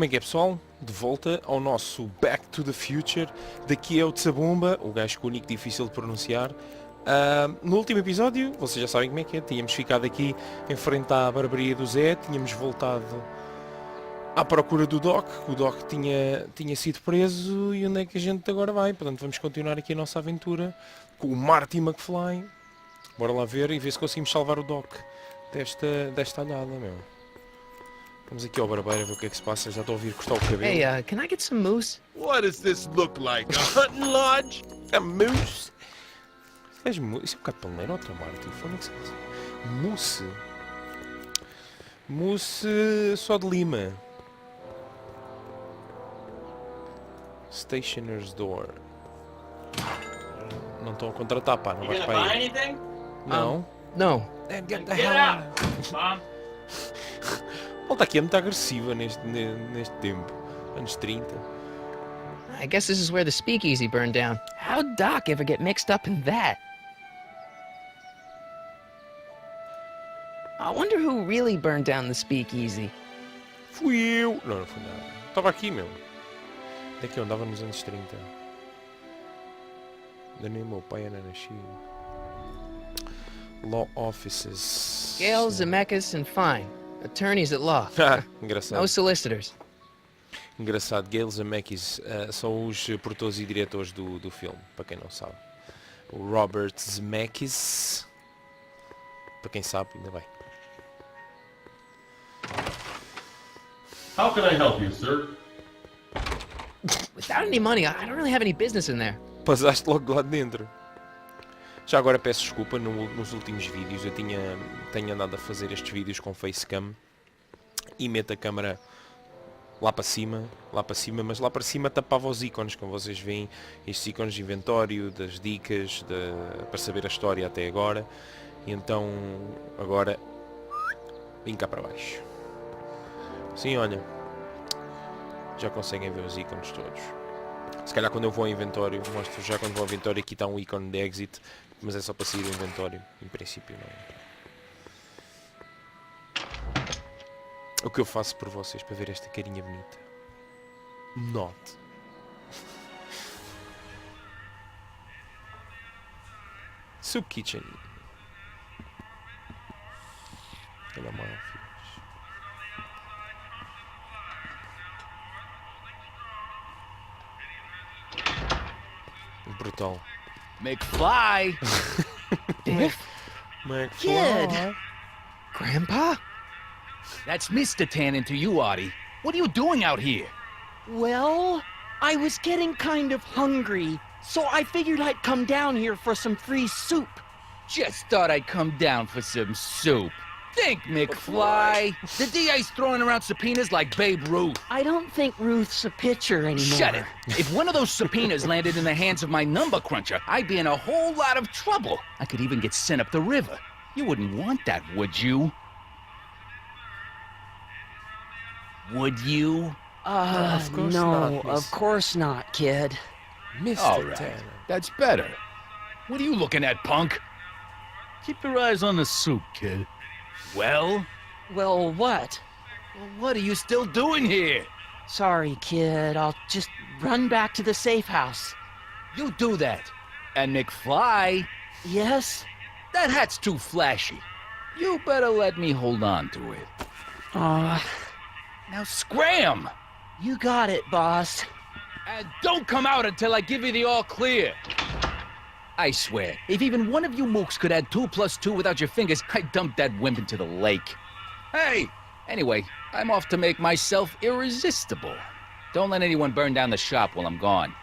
Como é que é, pessoal? De volta ao nosso Back to the Future. Daqui é o Tsabumba, o gajo único difícil de pronunciar. No último episódio, vocês já sabem como é que é, tínhamos ficado aqui em frente à barbearia do Zé, tínhamos voltado à procura do Doc, o Doc tinha sido preso e onde é que a gente agora vai? Portanto, vamos continuar aqui a nossa aventura com o Marty McFly. Bora lá ver e ver se conseguimos salvar o Doc desta olhada, meu. Vamos aqui ao barbeiro a ver o que é que se passa. Já estou a ouvir cortar o cabelo. Hey, can I get some moose? What does this look like? A hunting lodge? A mousse? Isso é um bocado paleiro, Marty. Mousse. Mousse só de lima. Stationer's door. Não estão a contratar, pá. Não vais para aí. Não. No. Get the hell out. Ela está aqui é muito agressiva neste tempo. Anos 30. I guess this is where the speakeasy burned down. How'd Doc ever get mixed up in that? I wonder who really burned down the speakeasy. Fui eu. Não fui nada. Estava aqui, meu. Onde é que eu andava nos anos 30? Ainda nem o meu pai era nascido. Law offices. Gale, Zemeckis, and Fine. Attorneys at law. Engraçado. No solicitors. Engraçado. Gale Zemeckis são os produtores e diretores do filme, para quem não sabe. O Robert Zemeckis, para quem sabe, ainda bem. How can I help you, sir? Without any money, I don't really have any business in there. Passaste logo lá dentro. Já agora peço desculpa, nos últimos vídeos eu tenho andado a fazer estes vídeos com facecam e meto a câmera lá para cima, mas lá para cima tapava os ícones, como vocês veem, estes ícones de inventório, das dicas, para saber a história até agora. E então agora vim cá para baixo. Sim, olha, já conseguem ver os ícones todos. Se calhar quando eu vou ao inventório, mostro já quando vou ao inventório, aqui está um ícone de exit, mas é só para sair do inventório, em princípio não é. O que eu faço por vocês para ver esta carinha bonita? Not. Soup Kitchen. Olha mal, filhos. Brutal. McFly! Biff? McFly. Kid! Grandpa? That's Mr. Tannen to you, Artie. What are you doing out here? Well, I was getting kind of hungry, so I figured I'd come down here for some free soup. Just thought I'd come down for some soup. Think, McFly. The DA's throwing around subpoenas like Babe Ruth. I don't think Ruth's a pitcher anymore. Shut it. If one of those subpoenas landed in the hands of my number cruncher, I'd be in a whole lot of trouble. I could even get sent up the river. You wouldn't want that, would you? Would you? Of course no, not, miss. of course not, kid. Mr. All right. Tanner. That's better. What are you looking at, punk? Keep your eyes on the soup, kid. Well? Well, what? Well, what are you still doing here? Sorry, kid. I'll just run back to the safe house. You do that. And McFly, Yes? that hat's too flashy. You better let me hold on to it. Now scram! You got it, boss. And don't come out until I give you the all clear. I swear, if even one of you mooks could add 2 + 2 without your fingers, I'd dump that wimp into the lake. Hey! Anyway, I'm off to make myself irresistible. Don't let anyone burn down the shop while I'm gone.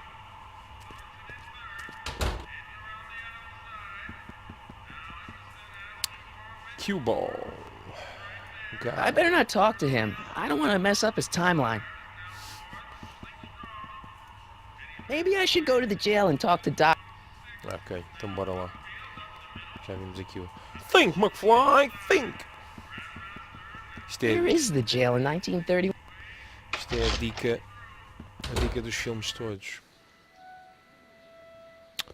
Cue ball. I better not talk to him. I don't want to mess up his timeline. Maybe I should go to the jail and talk to Doc. Ok, então bora lá. Já vimos aqui o... Think, McFly, think! Where is the jail in 1931? Isto é a dica dos filmes todos.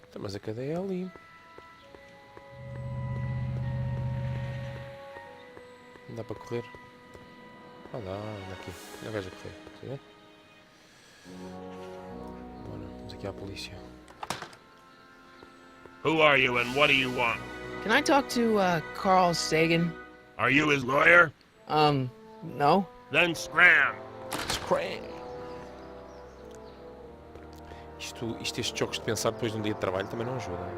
Então, mas a cadeia é ali. Não dá para correr. Olha lá, olha aqui. Olha a gaja que foi. Está a ver? Bora, vamos aqui à polícia. Who are you and what do you want? Can I talk to, Carl Sagan? Are you his lawyer? No. Then scram. Estes jogos de pensar depois de um dia de trabalho também não ajudam.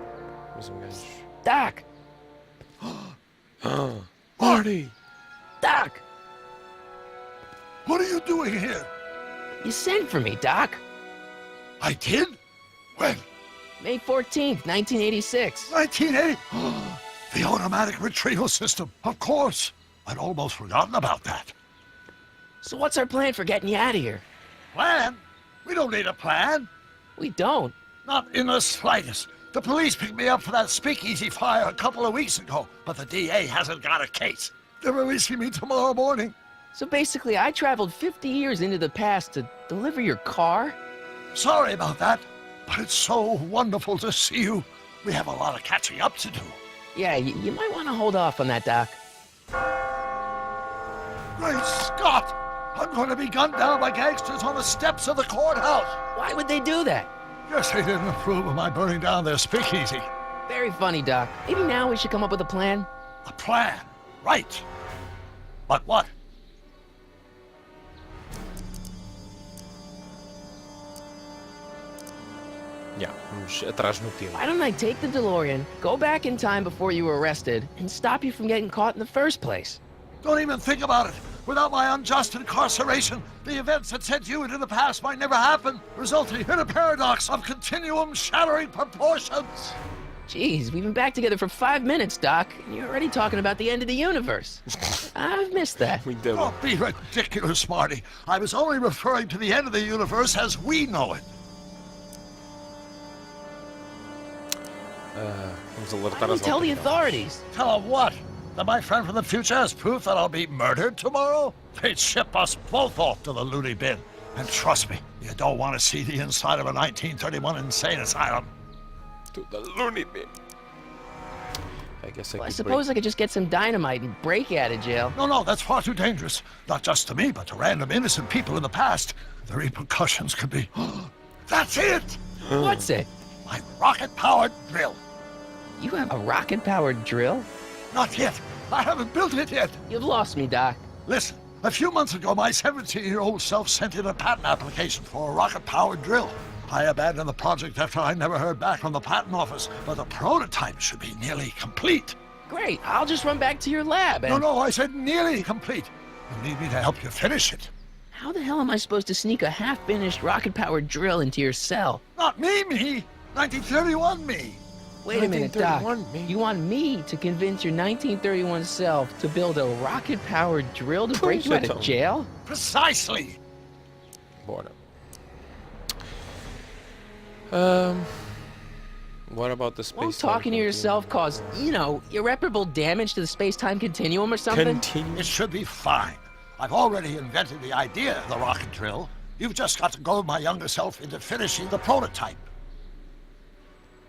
Mas um gajo... Doc! Marty! Doc! What are you doing here? You sent for me, Doc. I did? When? May 14th, 1986. 1980? The automatic retrieval system. Of course. I'd almost forgotten about that. So what's our plan for getting you out of here? Plan? We don't need a plan. We don't. Not in the slightest. The police picked me up for that speakeasy fire a couple of weeks ago, but the DA hasn't got a case. They're releasing me tomorrow morning. So basically, I traveled 50 years into the past to deliver your car? Sorry about that, but it's so wonderful to see you. We have a lot of catching up to do. Yeah, you might want to hold off on that, Doc. Great Scott! I'm going to be gunned down by gangsters on the steps of the courthouse. Why would they do that? Guess they didn't approve of my burning down their speakeasy. Very funny, Doc. Maybe now we should come up with a plan? A plan, right. But what? Yeah, vamos atrás no tempo. Why don't I take the DeLorean, go back in time before you were arrested, and stop you from getting caught in the first place? Don't even think about it. Without my unjust incarceration, the events that sent you into the past might never happen, resulting in a paradox of continuum-shattering proportions. Jeez, we've been back together for 5 minutes, Doc, and you're already talking about the end of the universe. I've missed that. Muito bom. Don't be ridiculous, Marty. I was only referring to the end of the universe as we know it. Vamos Why alertar don't we as tell the autoridades. authorities? Tell them what? That my friend from the future has proof that I'll be murdered tomorrow? They'd ship us both off to the loony bin. And trust me, you don't want to see the inside of a 1931 insane asylum. To the loony bin. I guess I Well, I could suppose I could just get some dynamite and break you out of jail. No, that's far too dangerous. Not just to me, but to random innocent people in the past. The repercussions could be... That's it! What's it? My rocket-powered drill. You have a rocket-powered drill? Not yet. I haven't built it yet. You've lost me, Doc. Listen, a few months ago, my 17-year-old self sent in a patent application for a rocket-powered drill. I abandoned the project after I never heard back from the patent office, but the prototype should be nearly complete. Great, I'll just run back to your lab and... No, I said nearly complete. You need me to help you finish it. How the hell am I supposed to sneak a half-finished rocket-powered drill into your cell? Not me. 1931 me. Wait a minute, Doc. 1931 me? You want me to convince your 1931 self to build a rocket-powered drill to break you out of jail? Precisely. Bora. What about the space? Won't talking to yourself cause, irreparable damage to the space-time continuum or something? Continue. It should be fine. I've already invented the idea of the rocket drill. You've just got to goad my younger self into finishing the prototype.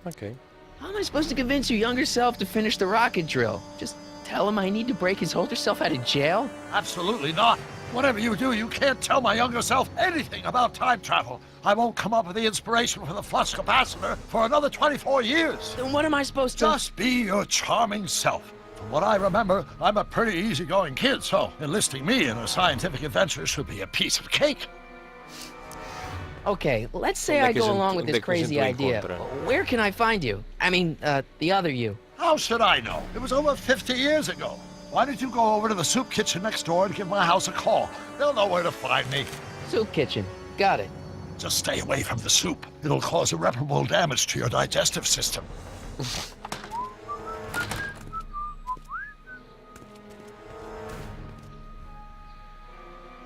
Okay. How am I supposed to convince your younger self to finish the rocket drill? Just tell him I need to break his older self out of jail? Absolutely not. Whatever you do, you can't tell my younger self anything about time travel. I won't come up with the inspiration for the flux capacitor for another 24 years. Then what am I supposed to... Just be your charming self. From what I remember, I'm a pretty easygoing kid, so enlisting me in a scientific adventure should be a piece of cake. Okay, let's say I go along with this crazy idea. Where can I find you? I mean, the other you. How should I know? It was over 50 years ago. Why don't you go over to the soup kitchen next door and give my house a call? They'll know where to find me. Soup kitchen. Got it. Just stay away from the soup. It'll cause irreparable damage to your digestive system.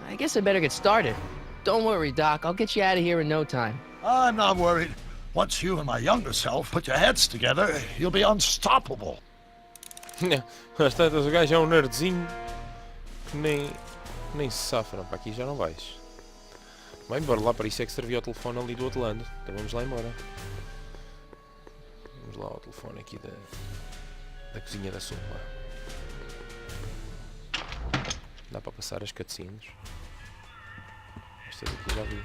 I guess I better get started. Don't worry, Doc. I'll get you out of here in no time. I'm not worried. Once you and my younger self put your heads together, you'll be unstoppable. Às tantas o gajo é um nerdzinho que nem se safra. Para aqui já não vais. Vai embora lá, para isso é que servia o telefone ali do outro lado. Então vamos lá embora. Vamos lá ao telefone aqui da cozinha da sopa. Dá para passar as cutscenes. Estas aqui já vi.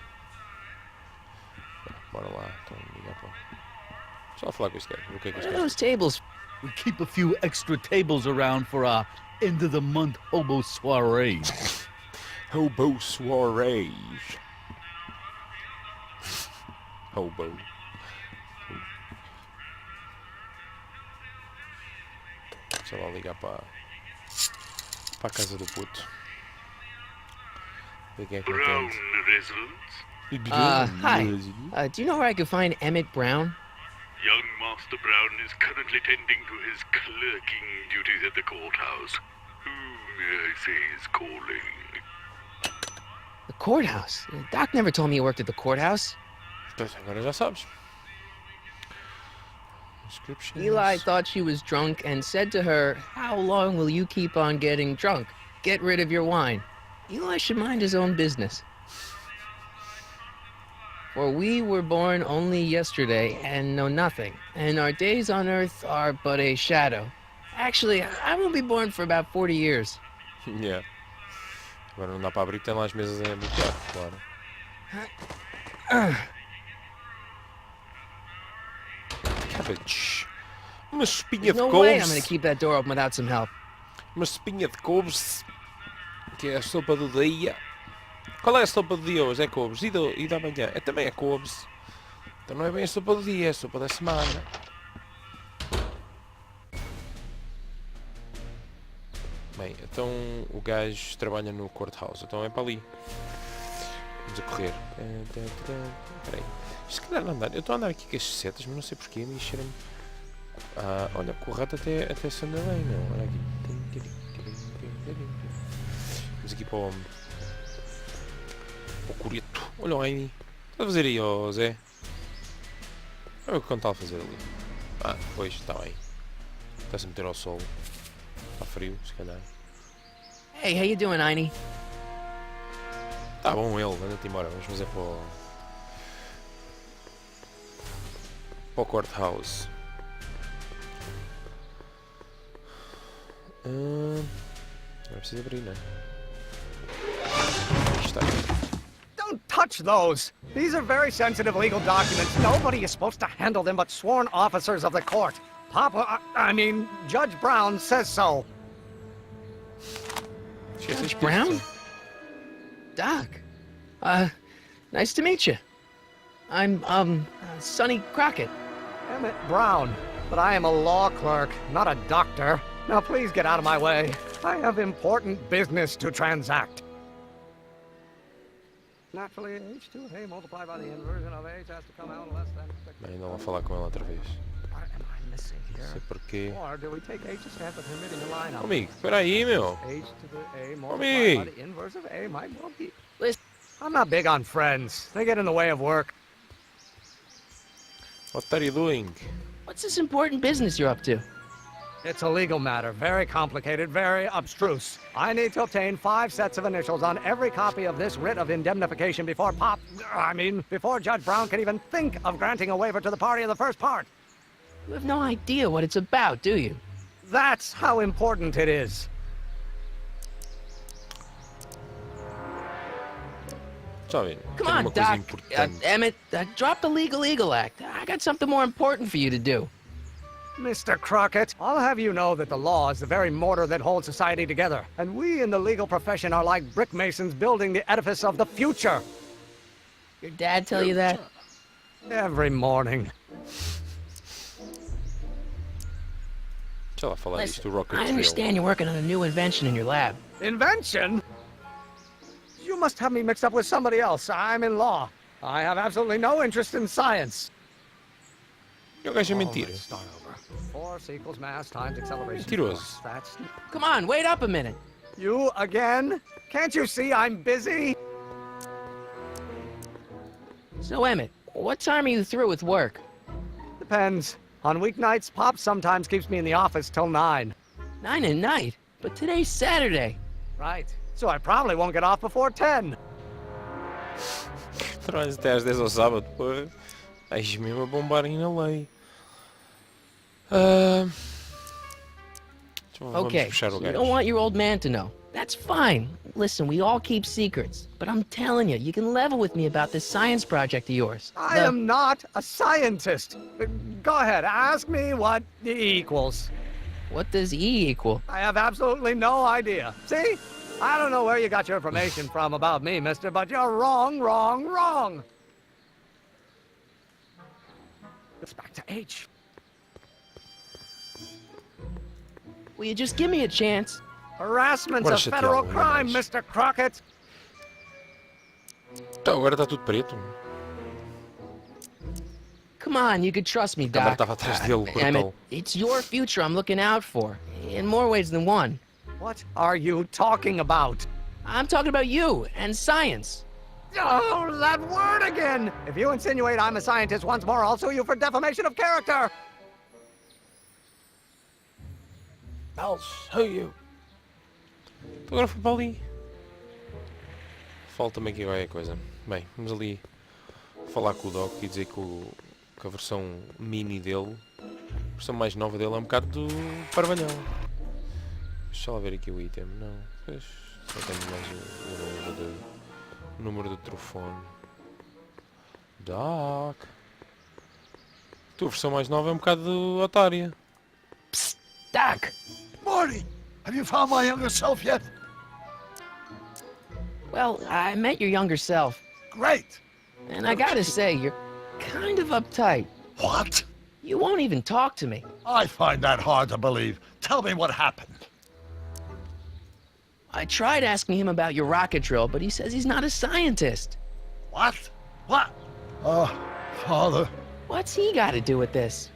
Bora lá, então ligar para... Deixa eu falar com este cara. O que é que What este are cara... those tables? We keep a few extra tables around for our end of the month hobo soirees. Hobo soirees. Hobo. Deixa lá ligar para a casa do puto. Ver quem é que me Brown atende. residence. Hi. Do you know where I could find Emmett Brown? Young Master Brown is currently tending to his clerking duties at the courthouse. Who may I say is calling? The courthouse? Doc never told me he worked at the courthouse. Pois, agora já sabes. Descriptions. Eli thought she was drunk and said to her, "How long will you keep on getting drunk? Get rid of your wine." Eli should mind his own business. For we were born only yesterday and know nothing, and our days on earth are but a shadow. Actually, I won't be born for about 40 years. Yeah. Agora não dá para abrir, tem lá as mesas em bloquear, claro. Cabbage. Uma espinha There's de no way I'm gonna couves. keep that door open without some help. Uma espinha de couves. Que é a sopa do dia. Qual é a sopa do dia hoje? É couves. E da manhã? É também é couves. Então não é bem a sopa do dia, é a sopa da semana. Bem, então o gajo trabalha no courthouse. Então é para ali. Vamos a correr. Espera aí. Isto se calhar não andar. Eu estou a andar aqui com as setas, mas não sei porquê. Me encheram-me. Ah, olha, com o rato até se anda bem, não? Olha aqui. Vamos aqui para o coreto. Olha o Amy. Está a fazer aí, ó Zé? Olha o que está a fazer ali. Ah, pois, está bem. Está-se a meter ao sol. Está frio, se calhar. Hey, how you doing, Einie? Tá bom ele, anda-te embora. Vamos fazer para o courthouse. Agora precisa abrir, não é? Aqui está. Don't touch those. These are very sensitive legal documents. Nobody is supposed to handle them but sworn officers of the court. Judge Brown says so. Judge Brown? Doc. Nice to meet you. I'm, Sonny Crockett. Emmett Brown. But I am a law clerk, not a doctor. Now please get out of my way. I have important business to transact. Naturally, H2A multiplied by the inversion of H has to come out less than... Bem, ainda vou falar com ela outra vez. What am I missing Não here? sei porquê. Or do we take H to stand for permitting the line up? Comigo, espera aí, meu. H to the A multiplied Homie. by the inverse of A might well be... Listen. I'm not big on friends. They get in the way of work. What are you doing? What's this important business you're up to? It's a legal matter, very complicated, very abstruse. I need to obtain 5 sets of initials on every copy of this writ of indemnification before before Judge Brown can even think of granting a waiver to the party of the first part. You have no idea what it's about, do you? That's how important it is. Já vem. Come Tenho on, uma coisa Doc. importante. Emmett, drop the Legal Eagle Act. I got something more important for you to do. Mr. Crockett, I'll have you know that the law is the very mortar that holds society together, and we in the legal profession are like brick masons building the edifice of the future. Your dad tell you that? Every morning. Deixa lá falar Listen, disto do Rocket I understand you're working on a new invention in your lab. Invention? You must have me mixed up with somebody else. I'm in law. I have absolutely no interest in science. E o gajo é mentira. Let's start over. Force equals mass times acceleration. Mentiroso. Force. That's... Come on, wait up a minute. You again? Can't you see I'm busy? So, Emmett, what time are you through with work? Depends. On weeknights, Pop sometimes keeps me in the office till 9. 9 at night? But today's Saturday. Right. So I probably won't get off before 10. Trabalhas até às 10 ao sábado, pô. Aí mesmo a bombarem na lei. Vamos Okay, puxar so o you gajo. don't want your old man to know. That's fine. Listen, we all keep secrets. But I'm telling you, you can level with me about this science project of yours. I am not a scientist. Go ahead, ask me what E equals. What does E equal? I have absolutely no idea. See? I don't know where you got your information from about me, mister, but you're wrong, wrong, wrong. It's back to H. Will you just give me a chance? Harassment's Agora a federal chateá-lo, crime, mas- Mr. Crockett. Então, agora está tudo preto. Come on, you could trust me, A câmera Doc. estava atrás dele, Damn it, cortou. it's your future I'm looking out for. In more ways than one. What are you talking about? I'm talking about you and science. Oh, that word again! If you insinuate I'm a scientist once more, I'll sue you for defamation of character! I'll show you. Agora foi para ali. Falta-me aqui qualquer coisa. Bem, vamos ali falar com o Doc e dizer que a versão mini dele, a versão mais nova dele é um bocado do parvalhão. Deixa lá ver aqui o item. Não, pois só tenho mais o número do telefone. Doc. A tua versão mais nova é um bocado otária. Psst, Doc. Marty, have you found my younger self yet? Well, I met your younger self, Great. and I gotta say, you're kind of uptight. What? You won't even talk to me. I find that hard to believe. Tell me what happened. I tried asking him about your rocket drill, but he says he's not a scientist. What? What? Father. What's he got to do with this?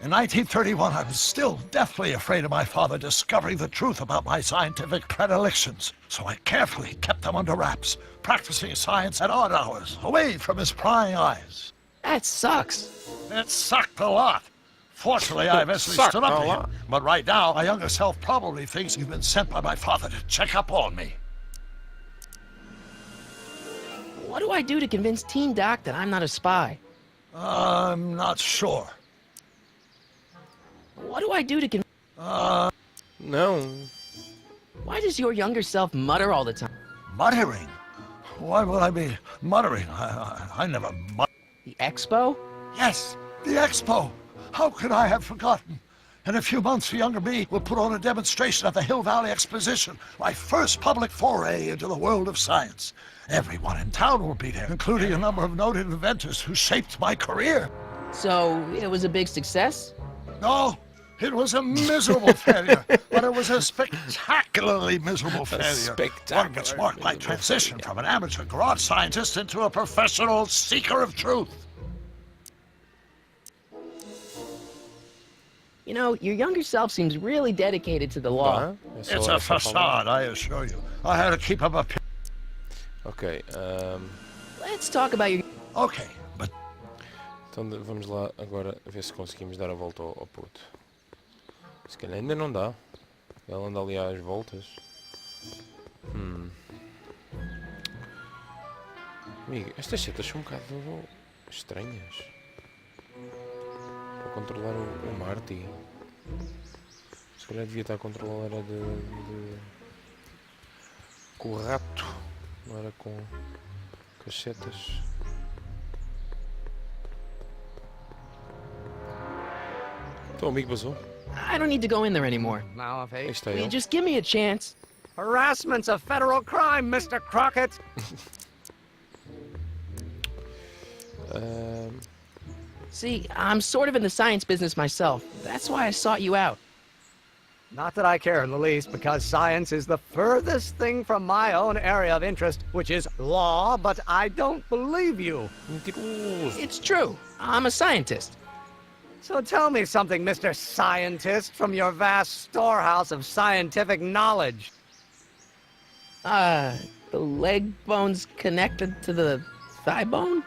In 1931, I was still deathly afraid of my father discovering the truth about my scientific predilections, so I carefully kept them under wraps, practicing science at odd hours, away from his prying eyes. That sucks. It sucked a lot. Fortunately, I eventually Sucked stood up a to lot. him, but right now, my younger self probably thinks you've been sent by my father to check up on me. What do I do to convince Teen Doc that I'm not a spy? I'm not sure. What do I do to Não. Why does your younger self mutter all the time? Muttering? Why would I be muttering? I never mutter. The expo? Yes, the expo. How could I have forgotten? In a few months, the younger me will put on a demonstration at the Hill Valley Exposition, my first public foray into the world of science. Everyone in town will be there, including a number of noted inventors who shaped my career. So, it was a big success? No, it was a miserable failure, but it was a spectacularly miserable failure. One which marked my transition from an amateur garage scientist into a professional seeker of truth. You know, your younger self seems really dedicated to the law. Tá, é só- It's é a só falar. facade, I assure you. I had to keep up a... Ok. Let's talk about your... Okay, but Então vamos lá agora ver se conseguimos dar a volta ao puto. Se calhar ainda não dá. Ele anda ali às voltas. Amigo, estas setas são um bocado estranhas. Para controlar o Marty. Se calhar devia estar a controlar era com o rato. Não era com as setas. Então o amigo vazou. I don't need to go in there anymore. Now of Aí H. está Will you ele. just give me a chance? Harassment's a federal crime, Mr. Crockett. See, I'm sort of in the science business myself. That's why I sought you out. Not that I care in the least, because science is the furthest thing from my own area of interest, which is law, but I don't believe you. Mentiroso. It's true. I'm a scientist. So tell me something, Mr. Scientist, from your vast storehouse of scientific knowledge. The leg bone's connected to the thigh bone?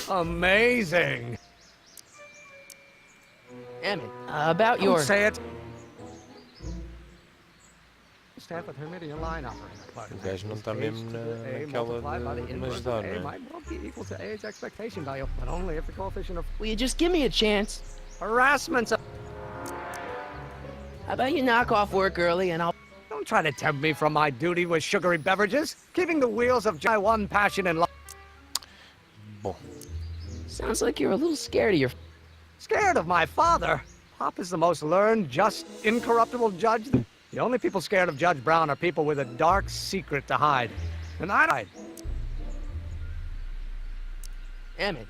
Amazing. Damn it. About Don't your... say it. Stand with Hermitian line operator. O gajo não está mesmo naquela de me ajudar, não é? might well be equal to A's expectation value, but only if the coefficient of Will you just give me a chance? harassment's a... How about you knock off work early and I'll... Don't Don't try to tempt me from my duty with sugary beverages. Keeping the wheels of my one passion in life. Bom, Sounds like you're a little scared of your... Scared of my father? Pop is the most learned, just, incorruptible judge. The only people scared of Judge Brown are people with a dark secret to hide. And I... Emmett,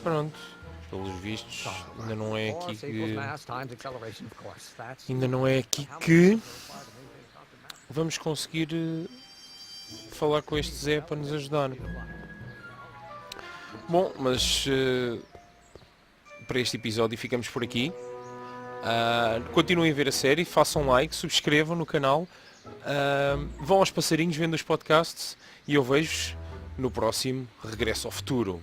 pronto. Pelos vistos, ainda não é aqui que... Ainda não é aqui que... Vamos conseguir falar com este Zé para nos ajudar. Bom, mas... para este episódio ficamos por aqui. Continuem a ver a série, façam like, subscrevam no canal, vão aos passarinhos vendo os podcasts e eu vejo-vos no próximo Regresso ao Futuro.